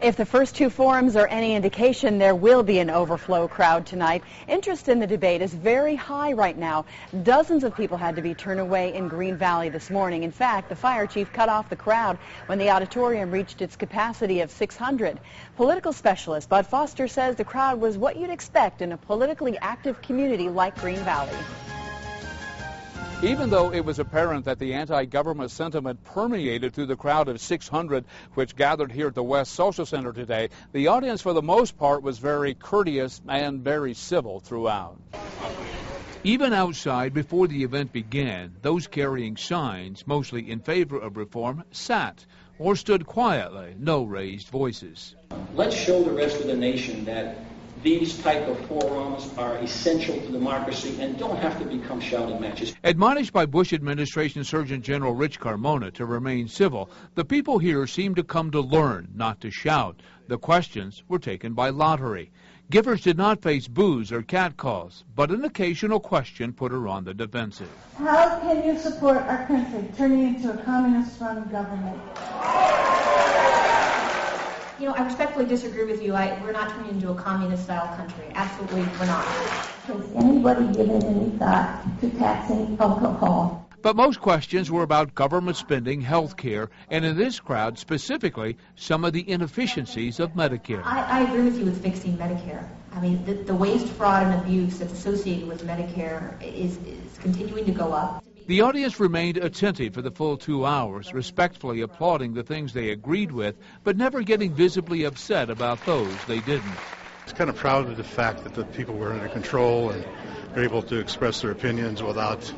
If the first two forums are any indication, there will be an overflow crowd tonight. Interest in the debate is very high right now. Dozens of people had to be turned away in Green Valley this morning. In fact, the fire chief cut off the crowd when the auditorium reached its capacity of 600. Political specialist Bud Foster says the crowd was what you'd expect in a politically active community like Green Valley. Even though it was apparent that the anti-government sentiment permeated through the crowd of 600 which gathered here at the West Social Center today, the audience for the most part was very courteous and very civil throughout. Even outside before the event began, those carrying signs, mostly in favor of reform, sat or stood quietly, no raised voices. Let's show the rest of the nation that these type of forums are essential to democracy and don't have to become shouting matches. Admonished by Bush administration Surgeon General Rich Carmona to remain civil, the people here seemed to come to learn, not to shout. The questions were taken by lottery. Givers did not face boos or catcalls, but an occasional question put her on the defensive. How can you support our country turning into a communist-run government? You know, I respectfully disagree with you. We're not turning into a communist-style country. Absolutely, we're not. Has anybody given any thought to taxing alcohol? But most questions were about government spending, health care, and in this crowd specifically, some of the inefficiencies of Medicare. I agree with you with fixing Medicare. I mean, the waste, fraud, and abuse that's associated with Medicare is continuing to go up. The audience remained attentive for the full 2 hours, respectfully applauding the things they agreed with, but never getting visibly upset about those they didn't. I was kind of proud of the fact that the people were under control and were able to express their opinions without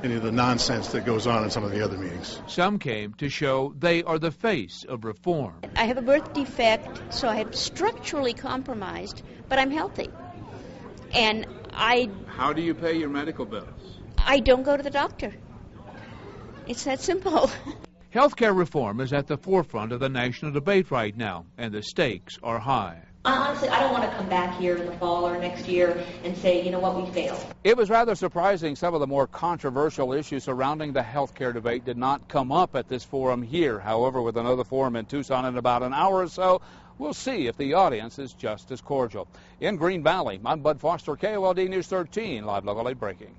any of the nonsense that goes on in some of the other meetings. Some came to show they are the face of reform. I have a birth defect, so I'm structurally compromised, but I'm healthy. And How do you pay your medical bills? I don't go to the doctor. It's that simple. Healthcare reform is at the forefront of the national debate right now, and the stakes are high. Honestly, I don't want to come back here in the fall or next year and say, you know what, we failed. It was rather surprising some of the more controversial issues surrounding the healthcare debate did not come up at this forum here. However, with another forum in Tucson in about an hour or so, we'll see if the audience is just as cordial. In Green Valley, I'm Bud Foster, KOLD News 13, live, local, late breaking.